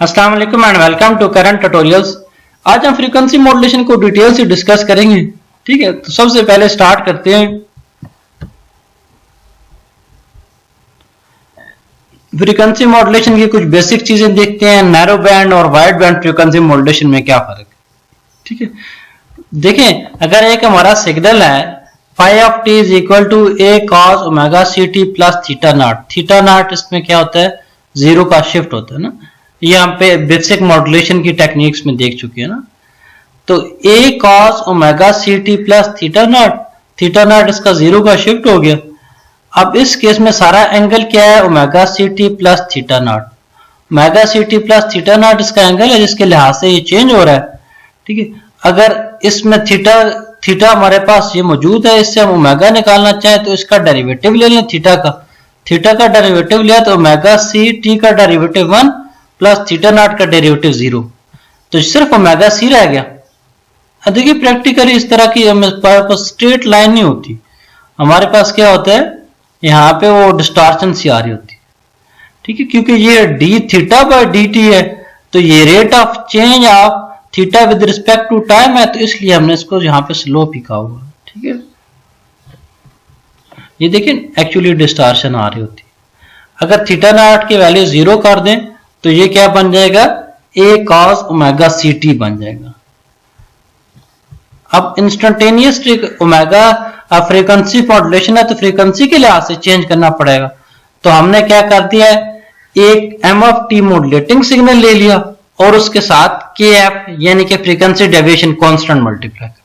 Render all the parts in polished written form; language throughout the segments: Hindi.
अस्सलाम वालेकुम and welcome to current tutorials. आज हम फ्रीक्वेंसी मॉड्यूलेशन को डिटेल से डिस्कस करेंगे। ठीक है, तो सबसे पहले स्टार्ट करते हैं। फ्रीक्वेंसी मॉड्यूलेशन की कुछ बेसिक चीजें देखते हैं। नैरो बैंड और वाइड बैंड फ्रीक्वेंसी मॉड्यूलेशन में क्या फर्क है। ठीक है, देखें, अगर एक हमारा सिग्नल है phi of t is equal to A cos omega C T plus theta naught. Theta naught इसमें क्या होता है, जीरो का शिफ्ट होता है ना। ये हम पे बेसिक मॉड्यूलेशन की टेक्निक्स में देख चुके हैं ना। तो A cos omega C T plus theta naught इसका जीरो का शिफ्ट हो गया। अब इस केस में सारा एंगल क्या है, omega C T plus theta naught. Omega C T plus theta naught इसका एंगल है जिसके लिहाज से ये चेंज हो रहा है। ठीक है, अगर इसमें थीटा हमारे पास ये मौजूद है, इससे हम ओमेगा निकालना चाहें तो इसका डेरिवेटिव ले लें। थीटा का डेरिवेटिव लिया तो ओमेगा सी टी का डेरिवेटिव 1 प्लस थीटा नॉट का डेरिवेटिव 0, तो सिर्फ ओमेगा सी रह गया। देखिए, प्रैक्टिकली इस तरह की हमारे पास स्ट्रेट लाइन नहीं होती। हमारे पास क्या होता है, यहाँ पे वो डिस्टॉर्शन सी आ रही होती है। ठीक है, क्योंकि ये d theta by D t है, तो ये rate of change of theta with respect to time है, तो इसलिए हमने इसको यहाँ पे स्लोप लिखा हुआ है। ठीक है, ये देखिए एक्चुअली डिस्टॉर्शन आ रही होती है। अगर थीटा नॉट की वैल्यू 0 कर दें तो ये क्या बन जाएगा, ए कॉस ओमेगा सी टी बन जाएगा। अब इंस्टेंटेनियस ओमेगा फ्रीक्वेंसी मॉड्यूलेशन है, तो फ्रीक्वेंसी के लिहाज से चेंज करना पड़ेगा। तो हमने क्या कर दिया है, एक m of t modulating signal ले लिया और उसके साथ के एफ यानी कि फ्रीक्वेंसी डेविएशन कांस्टेंट मल्टीप्लाई कर।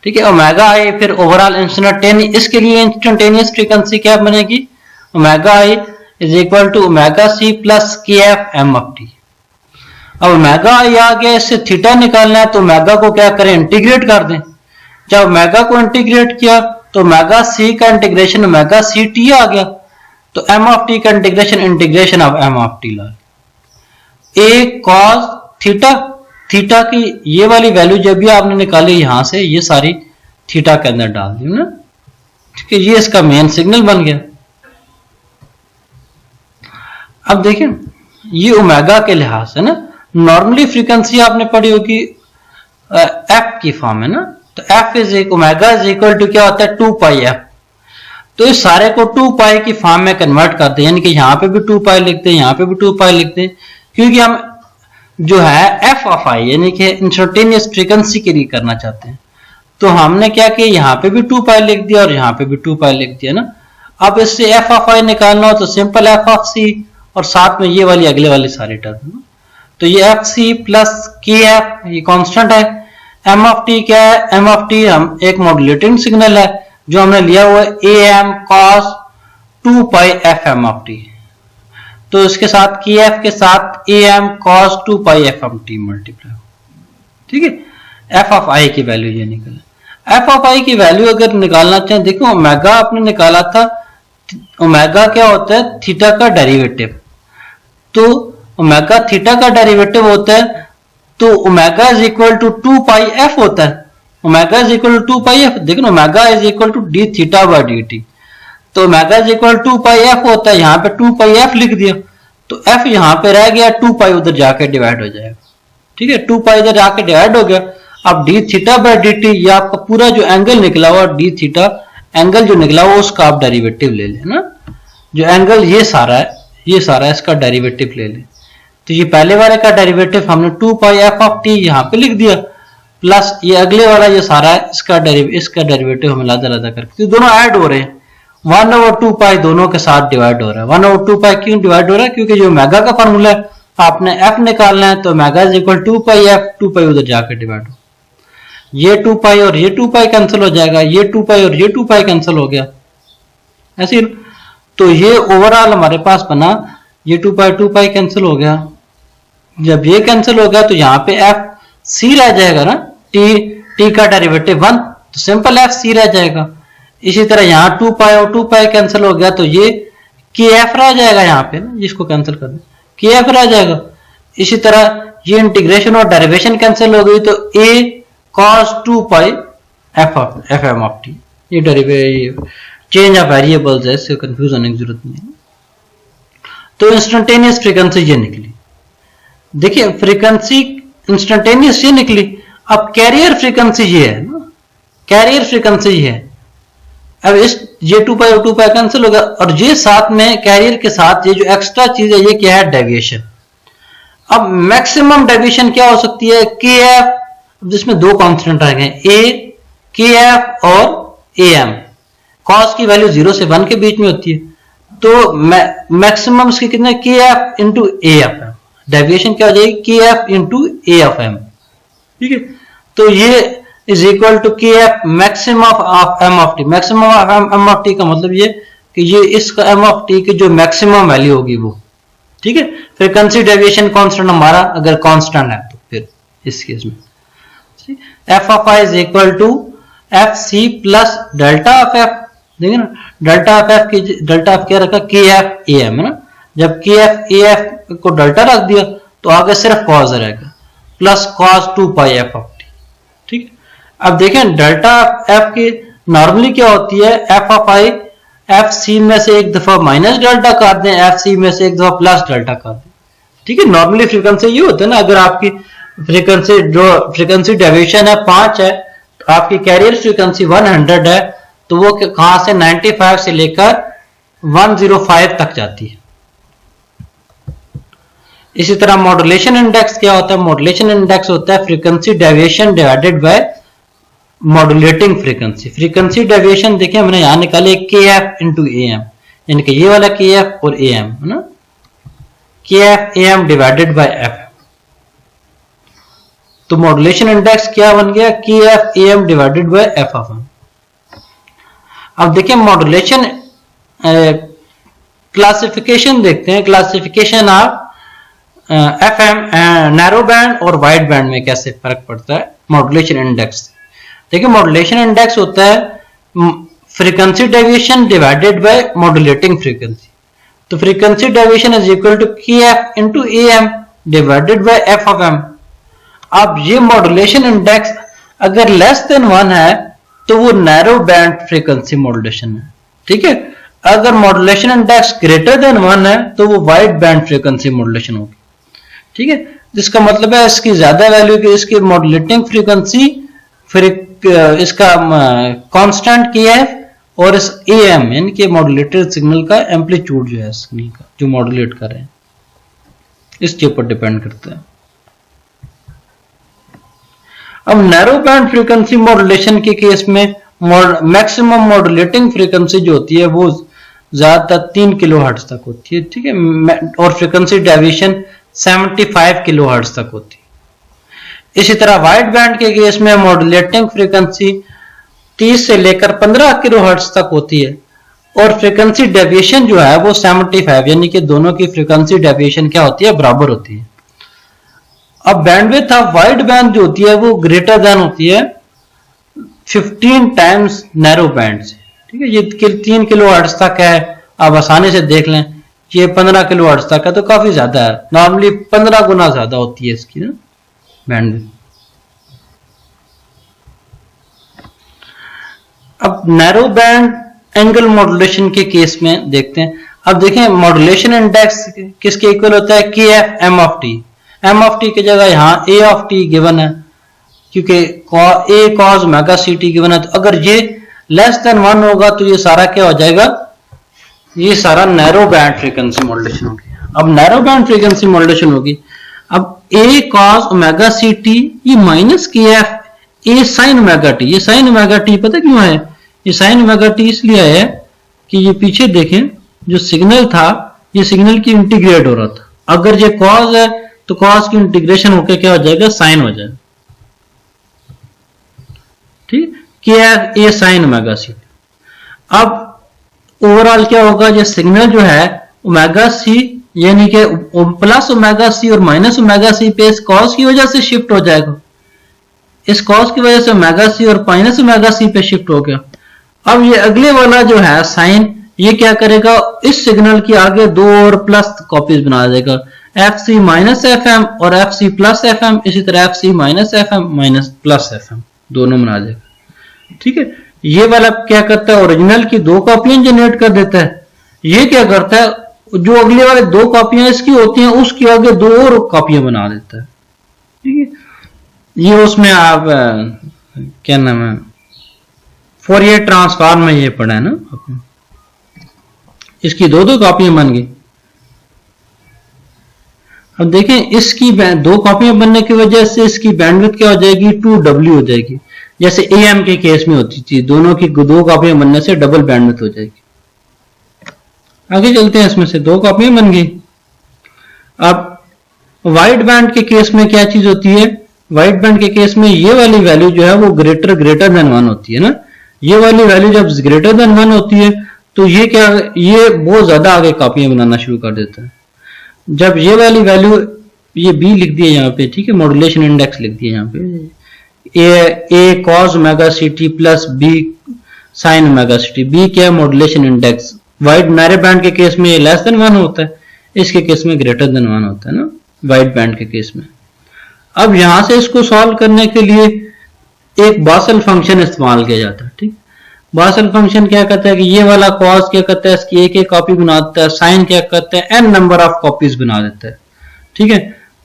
ठीक है, ओमेगा आई फिर ओवरऑल इंस्टेंटेनियस, इसके लिए इंस्टेंटेनियस फ्रीक्वेंसी क्या बनेगी, omega i is equal to omega c plus k F M of t. अब ओमेगा आई आ गया, इससे थीटा निकालना है तो ओमेगा को क्या करें, इंटीग्रेट कर दें। जब ओमेगा को इंटीग्रेट किया तो ओमेगा सी का इंटीग्रेशन ओमेगा सी टी आ गया, तो एम ऑफ टी का integration of m of t ला ए कॉस थीटा की ये वाली वैल्यू जब भी आपने निकाली यहां से, ये सारी थीटा के अंदर डाल दी ना। ठीक है, ये इसका मेन सिग्नल बन गया। अब देखिए, ये ओमेगा के लिहाज से ना, नॉर्मली फ्रीक्वेंसी आपने पढ़ी होगी एफ की फॉर्म है ना। तो f is omega is equal to क्या होता है, 2 पाई एफ। तो इस सारे को 2 पाई की फॉर्म में कन्वर्ट करते हैं, यानी कि यहां पे भी 2 पाई लिखते हैं, यहां पे भी 2 पाई लिखते हैं, क्योंकि हम जो है एफ ऑफ आई यानी कि इंस्टेंटेनियस फ्रीक्वेंसी के लिए करना चाहते हैं। तो हमने क्या किया, यहाँ पे भी 2 पाई लिख दिया और यहाँ पे भी 2 पाई लिख दिया ना। अब इससे एफ ऑफ आई निकालना हो तो सिंपल एफ ऑफ सी और साथ में ये वाली अगले वाली सारी टर्म। तो ये F C plus k F ये कांस्टेंट है। एम ऑफ टी क्या है, एम ऑफ टी हम एक मॉड्यूलेटिंग सिग्नल है जो हमने लिया हुआ है a m cos 2 pi F M of t. तो इसके साथ के एफ के साथ a m cos 2 pi F m t multiply. ठीक है, एफ ऑफ आई की वैल्यू ये निकला। एफ ऑफ आई की वैल्यू अगर निकालना चाहें, देखो ओमेगा आपने निकाला था, ओमेगा क्या होता है, थीटा का डेरिवेटिव। तो ओमेगा थीटा का डेरिवेटिव होता है, तो omega is equal to 2 pi F होता है। Omega is equal to 2 pi F, देखो omega is equal to D theta by D T. तो omega is equal 2 pi F होता है, यहाँ पे 2 पाई एफ लिख दिया, तो एफ यहाँ पे रह गया, 2 पाई उधर जाके डिवाइड हो जाएगा। ठीक है, 2 पाई इधर जाके डिवाइड हो गया। अब D theta by D T, ये आपका पूरा जो एंगल निकला हुआ डी थीटा एंगल जो निकला हुआ उसका आप डेरिवेटिव ले लें ना। जो एंगल ये सारा है इसका डेरिवेटिव ले लें। तो ये पहले वाले का डेरिवेटिव हमने 2 पाई एफ ऑफ टी यहाँ पे लिख दिया, प्लस ये अगले वाला ये सारा है इसका डेरिवेटिव हम अलग करके, दोनों ऐड हो रहे हैं। 1/2 पाई दोनों के साथ डिवाइड हो रहा है। 1/2 पाई क्यों डिवाइड हो रहा है, क्योंकि जो ओमेगा का फॉर्मूला है आपने एफ निकालना है, तो omega is equal 2 pi F, 2 पाई उधर जाकर डिवाइड हो, ये 2 पाई और ये 2 पाई कैंसिल हो जाएगा, ये 2 पाई और ये 2 पाई कैंसिल हो गया ऐसे। तो ये ओवरऑल हमारे पास बना, ये 2 पाई कैंसिल हो गया। जब ये कैंसिल हो गया तो यहाँ पे एफ सी रह जाएगा ना, टी का डेरिवेटिव 1, तो सिंपल एफ सी रह जाएगा। इसी तरह यहाँ 2 पाई और 2 पाई कैंसिल हो गया, तो ये के एफ रह जाएगा यहाँ पे ना, जिसको कैंसिल कर दे के एफ रह जाएगा। इसी तरह ये इंटीग्रेशन और डेरिवेशन कैंसिल हो गई, तो A cos 2 pi F M of T, ये डेरिवेटिव चेंज ऑफ वेरिएबल्स है, इससे कंफ्यूज होने की जरूरत नहीं है। तो इंस्टेंटेनियस फ्रीक्वेंसी ये निकली। देखिए फ्रीक्वेंसी इंस्टेंटेनियस ये निकली, अब कैरियर फ्रीक्वेंसी ये है ना, कैरियर फ्रीक्वेंसी ये है। अब इस ये 2 पाई और 2 पाई कैंसिल होगा, और ये साथ में कैरियर के साथ ये जो एक्स्ट्रा चीज है ये क्या है, डेविएशन। अब मैक्सिमम डेविएशन क्या हो सकती है, के एफ, जिसमें दो कांस्टेंट आ गए, ए के एफ और ए एम। कॉस की वैल्यू 0 से 1 के बीच में होती है, तो मैक्सिमम इसके कितने, k F into a f m. Deviation क्या हो जाएगी, k F into a f m. ठीक है, तो ये इज इक्वल टू के f maximum of m of t. Maximum of m of t का मतलब ये कि ये इसका एम ऑफ टी की जो मैक्सिमम वैल्यू होगी वो। ठीक है, फ्रीक्वेंसी डेविएशन कांस्टेंट हमारा अगर कांस्टेंट है तो फिर इस केस में f of i is equal to f C plus delta of f. देखिए ना, डेल्टा ऑफ एफ की डेल्टा ऑफ क्या रखा, के एफ ए एम है ना। जब के एफ ए एफ को डेल्टा रख दिया तो आगे सिर्फ कॉस रहेगा, plus cos 2 pi F of T. ठीक है, अब देखें डेल्टा एफ की नॉर्मली क्या होती है, f of i f c में से एक दफा माइनस डेल्टा कर दें, एफ सी में से एक दफा प्लस डेल्टा कर दें। ठीक है, नॉर्मली फ्रीक्वेंसी ये होता है ना, अगर आपकी फ्रीक्वेंसी जो फ्रीक्वेंसी डेविएशन है 5 है, आपकी कैरियर फ्रीक्वेंसी 100 है, तो वो कहां से 95 से लेकर 105 तक जाती है। इसी तरह मॉड्यूलेशन इंडेक्स क्या होता है, मॉड्यूलेशन इंडेक्स होता है frequency deviation divided by modulating frequency. Frequency deviation देखिए हमने यहां निकाले के एफ इंटू ए एम, यानी कि ये वाला के एफ और ए एम है ना, k f a M divided by f. तो मॉड्यूलेशन इंडेक्स क्या बन गया, k f a M divided by F of M. अब देखिए मॉड्यूलेशन क्लासिफिकेशन देखते हैं, classification of F M narrow band और वाइड बैंड में कैसे फर्क पड़ता है मॉड्यूलेशन इंडेक्स से। देखिए मॉड्यूलेशन इंडेक्स होता है frequency deviation divided by modulating frequency. तो frequency deviation is equal to के F into A M divided by F of M. अब ये मॉड्यूलेशन इंडेक्स अगर लेस देन 1 है तो वो नैरो बैंड फ्रीक्वेंसी मॉड्यूलेशन है। ठीक है, अगर मॉड्यूलेशन इंडेक्स ग्रेटर देन 1 है तो वो वाइड बैंड फ्रीक्वेंसी मॉड्यूलेशन होगी। ठीक है, जिसका मतलब है इसकी ज्यादा वैल्यू की इसकी मॉड्यूलेटिंग फ्रीक्वेंसी इसका कांस्टेंट के एफ और इस ए एम यानी कि मॉड्यूलेटेड सिग्नल का एम्पलीट्यूड जो है सिग्नल का जो मॉड्यूलेट कर रहे हैं इसके ऊपर डिपेंड करता है। अब नैरो बैंड फ्रीक्वेंसी मॉड्यूलेशन के केस में मैक्सिमम मॉड्यूलेटिंग फ्रीक्वेंसी जो होती है वो ज्यादातर 3 किलोहर्ट्ज तक होती है। ठीक है, और फ्रीक्वेंसी डेविएशन 75 किलोहर्ट्ज तक होती है। इसी तरह वाइड बैंड के केस में मॉड्यूलेटिंग फ्रीक्वेंसी 30 से लेकर 15 किलोहर्ट्ज तक होती है, और फ्रीक्वेंसी डेविएशन जो है वो 75 यानी कि दोनों की फ्रीक्वेंसी डेविएशन क्या होती है, बराबर होती है। अब बैंडविड्थ ऑफ वाइड बैंड जो होती है वो ग्रेटर देन होती है 15 टाइम्स नैरो बैंड से। ठीक है, ये 3 किलोहर्ट्ज तक है, आप आसानी से देख लें, ये 15 किलोहर्ट्ज तक है तो काफी ज्यादा है, नॉर्मली 15 गुना ज्यादा होती है इसकी ना बैंडविड्थ। अब नैरो बैंड एंगल मॉड्यूलेशन के केस में देखते हैं। अब देखें मॉड्यूलेशन इंडेक्स किसके इक्वल होता है, K F M of T. M of T की जगह यहाँ ए ऑफ टी गिवन है क्योंकि A cos omega C T given है। तो अगर ये लेस देन 1 होगा तो ये सारा क्या हो जाएगा, ये सारा नैरो बैंड फ्रीक्वेंसी मॉड्यूलेशन होगी। अब नैरो बैंड फ्रीक्वेंसी मॉड्यूलेशन होगी। अब ए कॉस ओमेगा सी टी ये माइनस के f a sine omega T. ये साइन ओमेगा टी पता क्यों है, ये साइन ओमेगा टी इसलिए है कि ये पीछे देखें जो सिग्नल था ये सिग्नल की इंटीग्रेट हो रहा था। अगर ये कॉस है तो कॉस की इंटीग्रेशन होकर क्या हो जाएगा, साइन हो जाएगा। ठीक, k f a sine omega c. अब ओवरऑल क्या होगा, ये सिग्नल जो है ओमेगा सी यानी कि प्लस ओमेगा सी और माइनस ओमेगा सी पे इस कॉस की वजह से शिफ्ट हो जाएगा। इस कॉस की वजह से ओमेगा सी और माइनस ओमेगा सी पे शिफ्ट हो गया। अब ये अगले वाला जो है साइन ये क्या करेगा, इस सिग्नल की आगे 2 और प्लस कॉपीज बना देगा, F C minus F M और एफ सी प्लस एफ एम। इसी तरह F C minus F M minus plus F M दोनों बना देगा। ठीक है, ये वाला क्या करता है, ओरिजिनल की 2 कॉपियां जनरेट कर देता है। ये क्या करता है, जो अगले वाले 2 कॉपियां इसकी होती हैं उसकी आगे 2 और कॉपियां बना देता है। ठीक है, ये उसमें आप क्या नाम है, फोरियर ट्रांसफॉर्म में ये पढ़ा है ना आपने, इसकी 2 कॉपियां बन गई। अब देखें इसकी 2 कॉपियां बनने की वजह से इसकी बैंडविड्थ क्या हो जाएगी, 2W हो जाएगी, जैसे AM के केस में होती थी, दोनों की 2 कॉपियां बनने से डबल बैंडविड्थ हो जाएगी। आगे चलते हैं, इसमें से 2 कॉपियां बन गई। अब वाइड बैंड के केस में क्या चीज होती है, वाइड बैंड के केस में ये वाली वैल्यू जो है वो ग्रेटर देन 1 होती है ना, ये वाली वैल्यू जब ग्रेटर देन 1 होती है तो ये क्या, ये बहुत ज्यादा आगे कॉपियां बनाना शुरू कर देता है। जब ये वाली वैल्यू, ये B लिख दिया यहाँ पे, ठीक है, मॉड्यूलेशन इंडेक्स लिख दिया यहाँ पे, A cos omega CT plus B sin omega CT, B क्या है, modulation index. Wide narrow band के केस में ये लेस देन 1 होता है, इसके केस में ग्रेटर देन 1 होता है ना, वाइड बैंड के केस में। अब यहां से इसको सॉल्व करने के लिए एक बासल फंक्शन इस्तेमाल किया जाता है। ठीक, बासल फंक्शन क्या कहता है कि ये वाला कॉस क्या कहता है, इसकी एक कॉपी बना देता है, साइन क्या कहता है, n नंबर ऑफ कॉपीज बना देता है। ठीक है,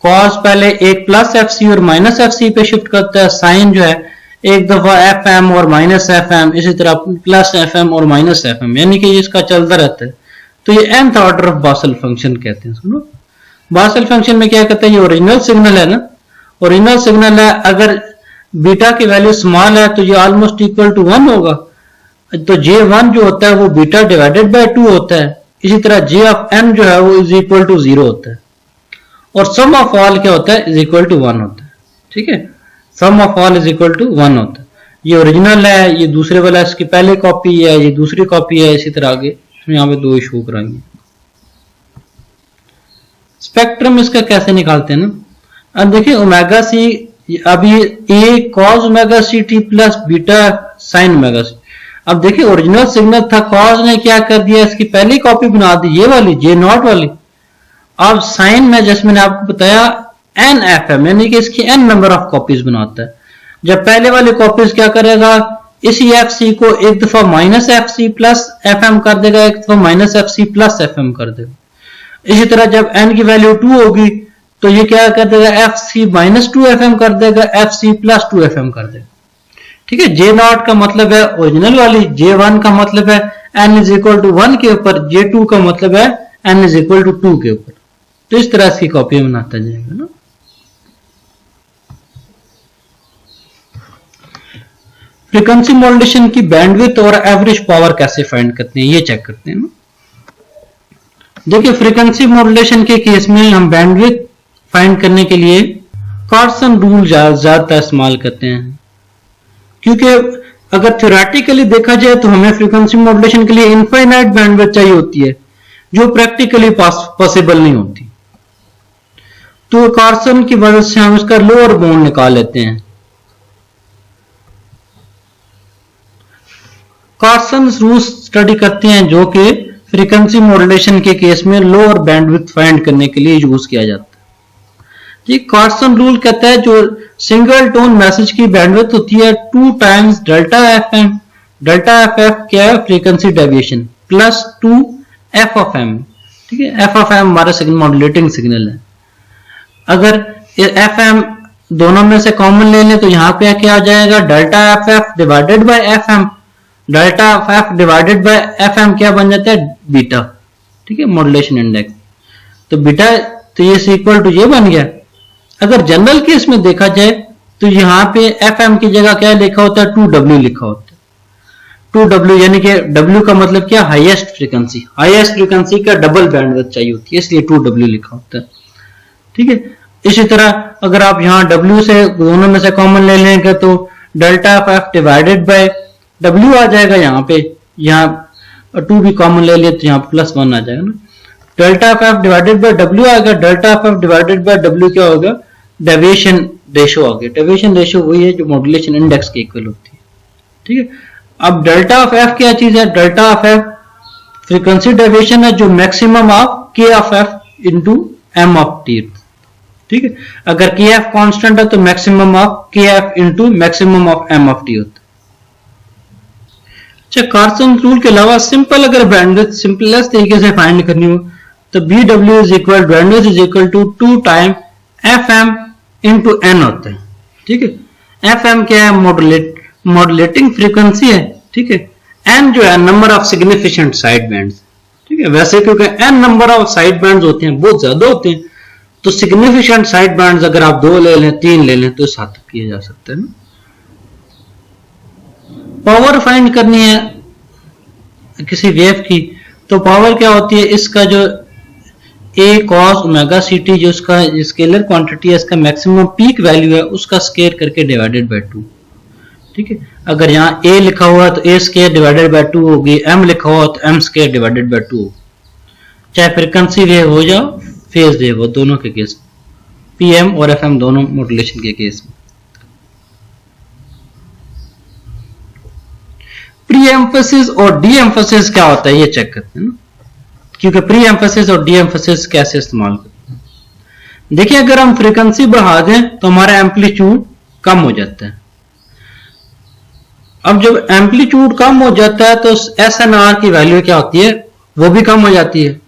कॉस पहले एक प्लस FC और माइनस FC पे शिफ्ट करता है, साइन जो है एक दफा FM और माइनस FM, इसी तरह प्लस FM और माइनस FM, यानी कि इसका चलता रहता है। तो ये nth order of basal function कहते हैं। सुनो, बासल फंक्शन में क्या कहता है, ये ओरिजिनल सिग्नल है ना, ओरिजिनल सिग्नल है, अगर बीटा की वैल्यू स्मॉल है तो ये ऑलमोस्ट इक्वल टू 1 होगा, तो J1 जो होता है वो बीटा डिवाइडेड बाय 2 होता है। इसी तरह J ऑफ n जो है वो इज इक्वल टू 0 होता है, और सम ऑफ ऑल क्या होता है, इज इक्वल टू 1 होता है। ठीक है, sum of all is equal to 1 होता है। ये ओरिजिनल है, ये दूसरे वाला इसकी पहले कॉपी है, ये दूसरी कॉपी है, इसी तरह आगे यहाँ पे 2 शो कराएंगे। स्पेक्ट्रम इसका कैसे निकालते हैं ना, अब देखिए ओमेगा सी, अब ये A cos omega CT plus beta sine omega C। अब देखिए ओरिजिनल सिग्नल था, कॉस ने क्या कर दिया, इसकी पहली कॉपी बना दी, ये वाली J0 वाली। अब साइन में जैसे मैंने आपको बताया NFM, यानी कि इसकी n नंबर ऑफ कॉपीज बनाता है। जब पहले वाली कॉपीज क्या करेगा, इसी FC को एक दफा माइनस FC प्लस FM कर देगा, एक दफा माइनस FC प्लस FM कर देगा। इसी तरह जब n की वैल्यू 2 होगी तो ये क्या कर देगा, FC माइनस 2FM कर देगा, FC प्लस 2FM कर देगा। ठीक है, J0 का मतलब है ओरिजिनल वाली, J1 का मतलब है n इज इक्वल टू 1 के ऊपर, J2 का मतलब है n इज इक्वल टू 2 के ऊपर। तो इस तरह इसकी कॉपी बनाता जाएगा ना। फ्रीक्वेंसी मॉड्यूलेशन की बैंडविड्थ और एवरेज पावर कैसे फाइंड करते हैं, ये चेक करते हैं ना। देखिए फ्रीक्वेंसी मॉड्यूलेशन के केस में हम बैंडविड्थ फाइंड करने के लिए कार्सन रूल ज्यादा इस्तेमाल करते हैं, क्योंकि अगर थ्योरेटिकली देखा जाए तो हमें फ्रीक्वेंसी मॉड्यूलेशन के लिए इनफाइनाइट बैंडविड्थ चाहिए होती है, जो प्रैक्टिकली पॉसिबल नहीं होती। तो कार्सन की वजह से हम इसका लोअर बाउंड निकाल लेते हैं। कार्सन रूल स्टडी करते हैं जो कि फ्रीक्वेंसी मॉड्यूलेशन के केस में लोअर बैंडविड्थ फाइंड करने के लिए यूज किया जाता है। ये कार्सन रूल कहता है जो सिंगल टोन मैसेज की बैंडविड्थ होती है 2 times delta FM, delta FF क्या है, frequency deviation, plus 2 F of M। ठीक है, F ऑफ M हमारा सिग्नल मॉड्यूलेटिंग सिग्नल है। अगर FM दोनों में से कॉमन ले लें तो यहाँ पे क्या आ जाएगा, delta FF divided by FM, delta FF divided by FM क्या बन जाता है, बीटा। ठीक है, मॉड्यूलेशन इंडेक्स, तो बीटा तो ये इक्वल टू ये बन गया। अगर जनरल केस में देखा जाए तो यहाँ पे FM की जगह क्या लिखा होता है, 2W लिखा होता है। 2W यानी कि W का मतलब क्या, हाईएस्ट फ्रीक्वेंसी, हाईएस्ट फ्रीक्वेंसी का डबल बैंडविड्थ चाहिए होती है, इसलिए 2W लिखा होता है। ठीक है, इसी तरह अगर आप यहाँ W से दोनों में से कॉमन ले लेंगे तो delta FF divided by W आ जाएगा, यहाँ पे यहाँ 2 भी कॉमन ले लिए तो यहाँ प्लस 1 आ जाएगा ना। Delta FF divided by W आएगा, delta FF divided by W क्या होगा, डेविएशन रेशो आ गया। डेविएशन रेशो वही है जो मॉड्यूलेशन इंडेक्स के इक्वल होती है। ठीक है, अब डेल्टा ऑफ F क्या चीज है, delta of F frequency deviation है जो maximum of K of F into M of T। ठीक है, अगर KF कांस्टेंट है तो maximum of KF into maximum of M of T होता है। अच्छा, कार्सन रूल के अलावा सिंपल अगर बैंडविड्थ सिंपलेस्ट तरीके से फाइंड करनी हो तो BW is equal to bandwidth is equal to 2 time FM into N होता है, ठीक है। FM क्या है, मॉड्यूलेटिंग फ्रीक्वेंसी है, ठीक है। N जो है number of significant side bands, ठीक है। वैसे क्योंकि N number of side bands होते हैं, बहुत ज्यादा होते हैं, तो सिग्निफिकेंट साइड बैंड्स अगर आप 2 ले लें, 3 ले लें, तो 7 किए जा सकते हैं ना। पावर फाइंड करनी है किसी वेव की, तो पावर क्या होती है, इसका जो A cos ओमेगा CT जो इसका स्केलर क्वांटिटी है, इसका मैक्सिमम पीक वैल्यू है, उसका स्क्वायर करके डिवाइडेड बाय 2, ठीक है। अगर यहाँ A लिखा हुआ है तो A स्क्वायर डिवाइडेड बाय 2 होगी, M लिखा हुआ तो M स्क्वायर डिवाइडेड बाय 2, चाहे फ्रीक्वेंसी वेव हो या फेज वेव हो, दोनों के केस, PM और FM दोनों मॉड्यूलेशन के केस में। प्री एम्फेसिस और डी एम्फेसिस क्या होता है ये चेक करते हैं ना, क्योंकि प्री एम्फेसिस और डी एम्फेसिस कैसे इस्तेमाल करते हैं। देखिए अगर हम फ्रीक्वेंसी बढ़ा दें तो हमारा एम्पलीट्यूड कम हो जाता है। अब जब एम्पलीट्यूड कम हो जाता है तो SNR की वैल्यू क्या होती है, वो भी कम हो जाती है।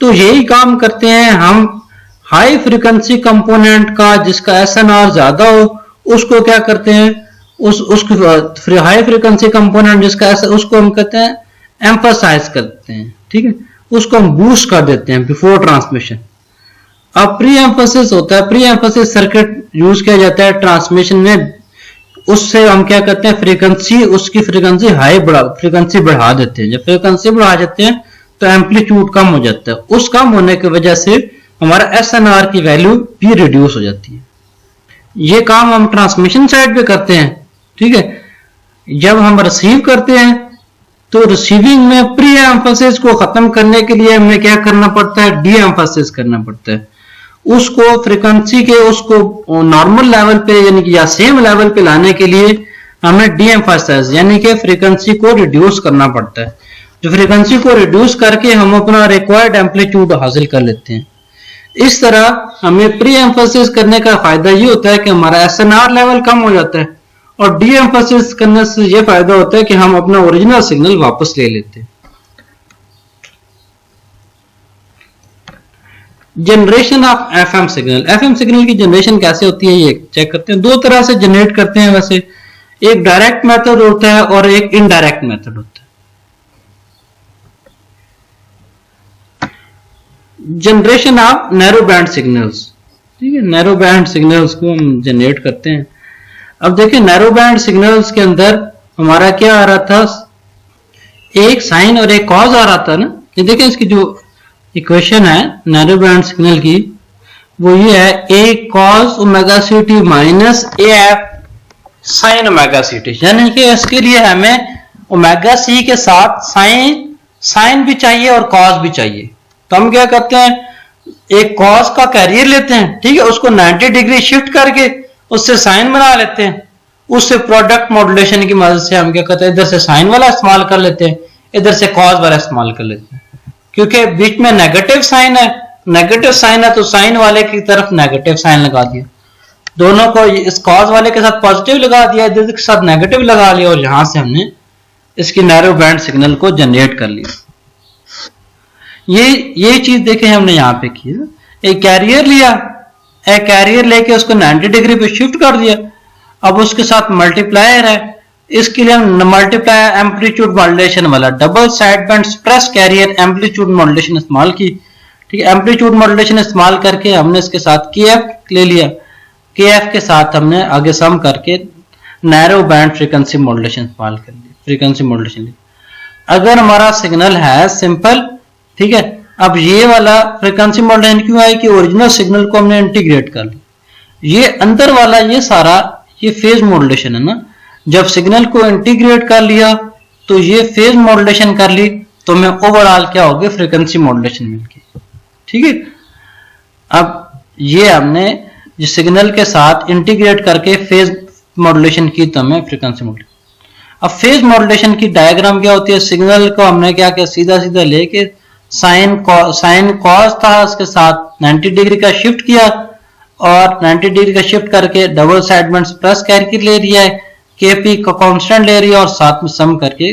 तो यही काम करते हैं हम, हाई फ्रीक्वेंसी कंपोनेंट का जिसका SNR ज्यादा हो उसको क्या करते हैं, उसको हाई फ्रीक्वेंसी कंपोनेंट जिसका उसको हम कहते हैं एम्फसाइज करते हैं, ठीक है, उसको हम बूस्ट कर देते हैं बिफोर ट्रांसमिशन। अब प्री एम्फसिस होता है, प्री एम्फसिस सर्किट यूज किया जाता है ट्रांसमिशन में, उससे हम क्या करते हैं फ्रीक्वेंसी, उसकी फ्रीक्वेंसी बढ़ा देते हैं। जब फ्रीक्वेंसी बढ़ा देते हैं तो एम्पलीट्यूड कम हो जाता है, उस कम होने की वजह से हमारा SNR की वैल्यू भी रिड्यूस हो जाती है। ये काम हम ट्रांसमिशन साइड पे करते हैं, ठीक है। जब हम रिसीव करते हैं तो रिसीविंग में प्री एम्फसिस को खत्म करने के लिए हमें क्या करना पड़ता है, डी एम्फसिस करना पड़ता है। उसको फ्रीक्वेंसी के उसको नॉर्मल लेवल पे यानी कि या सेम लेवल पे लाने के लिए हमें डी एम्फसाइज यानी कि फ्रीक्वेंसी को रिड्यूस करना पड़ता है। जो फ्रीक्वेंसी को रिड्यूस करके हम अपना रिक्वायर्ड एम्पलीट्यूड हासिल कर लेते हैं। इस तरह हमें प्री एम्फसिस करने का फायदा ये होता है कि हमारा SNR लेवल कम हो जाता है, और डी एम्फसिस करने से ये फायदा होता है कि हम अपना ओरिजिनल सिग्नल वापस ले लेते हैं। Generation of FM signal, FM signal की जनरेशन कैसे होती है ये चेक करते हैं। 2 तरह से जनरेट करते हैं वैसे, एक डायरेक्ट मेथड होता है और एक इनडायरेक्ट मेथड होता है। Generation of narrow band signals, ठीक है, नैरो बैंड सिग्नल्स को हम जनरेट करते हैं। अब देखिए नैरो बैंड सिग्नल्स के अंदर हमारा क्या आ रहा था, एक साइन और एक कॉज आ रहा था ना। ये देखिए इसकी जो इक्वेशन है नैरो बैंड सिग्नल की, वो ये है A cos omega CT minus AF sine omega CT, यानी कि इसके लिए हमें ओमेगा C के साथ साइन भी चाहिए और कॉज भी चाहिए। तो हम क्या करते हैं, एक कॉज का कैरियर लेते हैं, ठीक है, उसको 90 डिग्री शिफ्ट करके उससे साइन बना लेते हैं। उससे प्रोडक्ट मॉड्यूलेशन की मदद से हम क्या करते हैं, इधर से साइन वाला इस्तेमाल कर लेते हैं, इधर से कॉज वाला इस्तेमाल कर लेते हैं। क्योंकि बीच में नेगेटिव साइन है तो साइन वाले की तरफ नेगेटिव साइन लगा दिया, दोनों को इस कॉज वाले के साथ पॉजिटिव लगा दिया, इधर के साथ नेगेटिव लगा लिया, और यहां से हमने इसकी नैरो बैंड सिग्नल को जनरेट कर लिया। ये चीज देखें हमने यहाँ पे की, एक कैरियर लिया, एक कैरियर लेके उसको 90 डिग्री पे शिफ्ट कर दिया। अब उसके साथ मल्टीप्लायर है, इसके लिए हम मल्टीप्लायर एम्पलीट्यूड मॉड्यूलेशन वाला double side band suppressed carrier amplitude modulation इस्तेमाल की, ठीक है। एम्पलीट्यूड मॉड्यूलेशन इस्तेमाल करके हमने इसके साथ KF ले लिया, KF के साथ हमने आगे सम करके नैरो बैंड फ्रीक्वेंसी मॉड्यूलेशन इस्तेमाल कर लिया, फ्रीक्वेंसी मॉड्यूलेशन। अगर हमारा सिग्नल है सिंपल, ठीक है, अब ये वाला फ्रीक्वेंसी मॉड्यूलेशन क्यों है कि ओरिजिनल सिग्नल को हमने इंटीग्रेट कर लिया। ये अंदर वाला ये सारा ये फेज मॉड्यूलेशन है ना, जब सिग्नल को इंटीग्रेट कर लिया तो ये फेज मॉड्यूलेशन कर ली, तो हमें ओवरऑल क्या हो गया, फ्रीक्वेंसी मॉड्यूलेशन मिल गई, ठीक है। अब ये हमने जिस सिग्नल के साथ इंटीग्रेट करके फेज मॉड्यूलेशन की तो हमें फ्रीक्वेंसी मॉड्यूलेशन। अब फेज मॉड्यूलेशन की डायग्राम क्या होती है, सिग्नल को हमने क्या किया, सीधा सीधा लेके साइन कॉस था उसके साथ 90 डिग्री का शिफ्ट किया, और 90 डिग्री का शिफ्ट करके double side band plus carrier ले लिया है, KP का कांस्टेंट ले रही है, और साथ में सम करके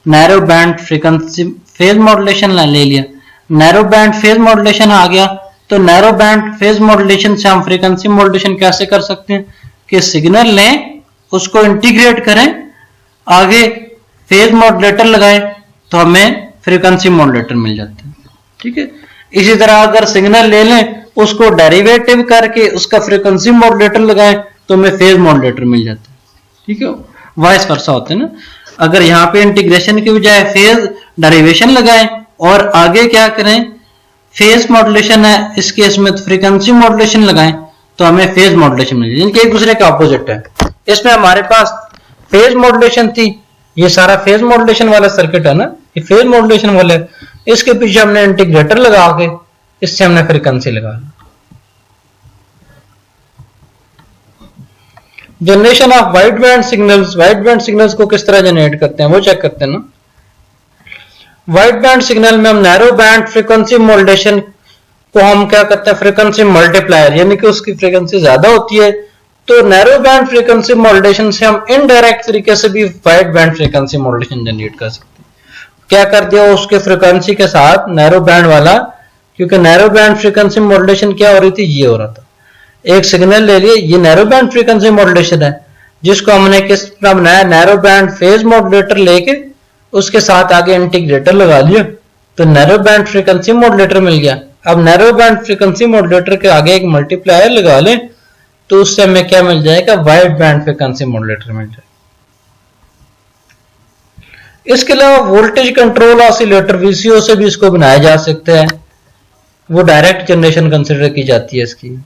narrow band frequency phase modulation ले लिया। नैरो बैंड फेज मॉड्यूलेशन आ गया। तो नैरो बैंड फेज मॉड्यूलेशन से हम फ्रीक्वेंसी मॉड्यूलेशन कैसे कर सकते हैं कि सिग्नल लें, उसको इंटीग्रेट करें, आगे फेज मॉड्यूलेटर लगाएं तो हमें फ्रीक्वेंसी मॉड्यूलेटर मिल जाता है। ठीक है, इसी तरह अगर सिग्नल ले लें, उसको डेरिवेटिव करके उसका फ्रीक्वेंसी मॉड्यूलेटर लगाएं तो हमें फेज मॉड्यूलेटर मिल जाता है। ठीक है, वाइस वर्सा होता है ना। अगर यहाँ पे इंटीग्रेशन की बजाय फेज डेरिवेशन लगाएं और आगे क्या करें, फेज मॉड्यूलेशन है इस केस में, तो फ्रीक्वेंसी मॉड्यूलेशन लगाएं तो हमें फेज मॉड्यूलेशन मिल जाए, जिनके एक दूसरे का ऑपोजिट है। इसमें हमारे पास फेज मॉड्यूलेशन थी, ये सारा फेज मॉड्यूलेशन वाला सर्किट है ना, ये फेज मॉड्यूलेशन वाला, इसके पीछे हमने इंटीग्रेटर लगा के इससे हमने फ्रीक्वेंसी लगा। Generation of wide band signals, wide band signals को किस तरह जनरेट करते हैं वो चेक करते हैं ना। वाइड बैंड सिग्नल में हम नैरो बैंड फ्रीक्वेंसी मॉड्यूलेशन को हम क्या करते हैं, फ्रीक्वेंसी मल्टीप्लायर, यानी कि उसकी फ्रीक्वेंसी ज्यादा होती है तो नैरो बैंड फ्रीक्वेंसी मॉड्यूलेशन से हम इनडायरेक्ट तरीके से भी wide band frequency modulation generate कर सकते हैं। क्या कर दिया, उसके फ्रीक्वेंसी के साथ नैरो बैंड वाला, क्योंकि नैरो बैंड फ्रीक्वेंसी मॉड्यूलेशन क्या हो रही थी, ये हो रहा था, एक सिग्नल ले लिए, ये नैरो बैंड फ्रीक्वेंसी मॉड्यूलेशन है, जिसको हमने किस तरह बनाया, नैरो बैंड फेज मॉड्यूलेटर लेके उसके साथ आगे इंटीग्रेटर लगा लिया तो नैरो बैंड फ्रीक्वेंसी मॉड्यूलेटर मिल गया। अब नैरो बैंड फ्रीक्वेंसी मॉड्यूलेटर के आगे एक मल्टीप्लायर लगा लें तो उससे हमें क्या मिल जाएगा, वाइड बैंड फ्रीक्वेंसी मॉड्यूलेटर मिल जाएगा। इसके अलावा वोल्टेज कंट्रोल ऑसिलेटर वीसीओ से भी इसको बनाया जा सकता है, वो डायरेक्ट जनरेशन कंसिडर की जाती है इसकी।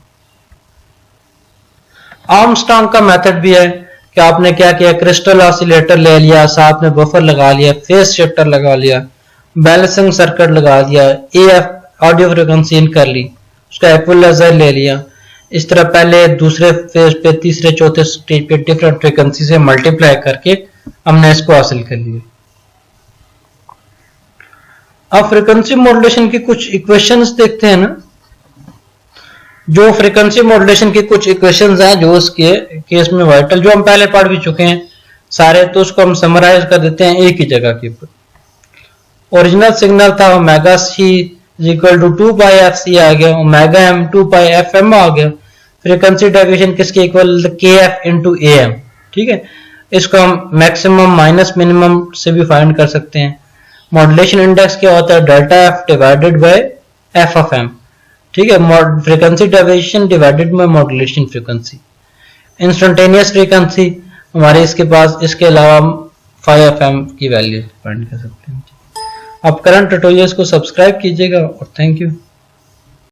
आर्मस्ट्रांग का मेथड भी है कि आपने क्या किया, क्रिस्टल ऑसिलेटर ले लिया, साथ में बफर लगा लिया, फेज शिफ्टर लगा लिया, बैलेंसिंग सर्किट लगा दिया, एएफ ऑडियो फ्रीक्वेंसी इन कर ली, उसका इक्वलाइजर ले लिया। इस तरह पहले दूसरे फेज पे, तीसरे चौथे स्टेज पे डिफरेंट फ्रीक्वेंसी से मल्टीप्लाई करके हमने इसको हासिल कर लिया। अब फ्रीक्वेंसी मॉड्यूलेशन की कुछ इक्वेशंस देखते हैं ना, जो फ्रीक्वेंसी मॉड्यूलेशन की कुछ इक्वेशंस हैं जो उसके केस में वाइटल, जो हम पहले पढ़ भी चुके हैं सारे, तो उसको हम समराइज कर देते हैं एक ही जगह के ऊपर। ओरिजिनल सिग्नल था omega C equal to 2 pi F C आ गया, omega M 2 pi F M आ गया। फ्रीक्वेंसी डेविएशन किसके equal, K F into A M. ठीक है, इसको हम मैक्सिमम माइनस मिनिमम से भी फाइंड कर सकते हैं। मॉड्यूलेशन इंडेक्स क्या होता है, delta f divided by F of m. ठीक है, frequency deviation divided by modulation frequency. Instantaneous frequency हमारे इसके पास, इसके अलावा हम 5fm की वैल्यू फाइंड कर सकते हैं। आप करंट ट्यूटोरियल्स को सब्सक्राइब कीजिएगा और थैंक यू।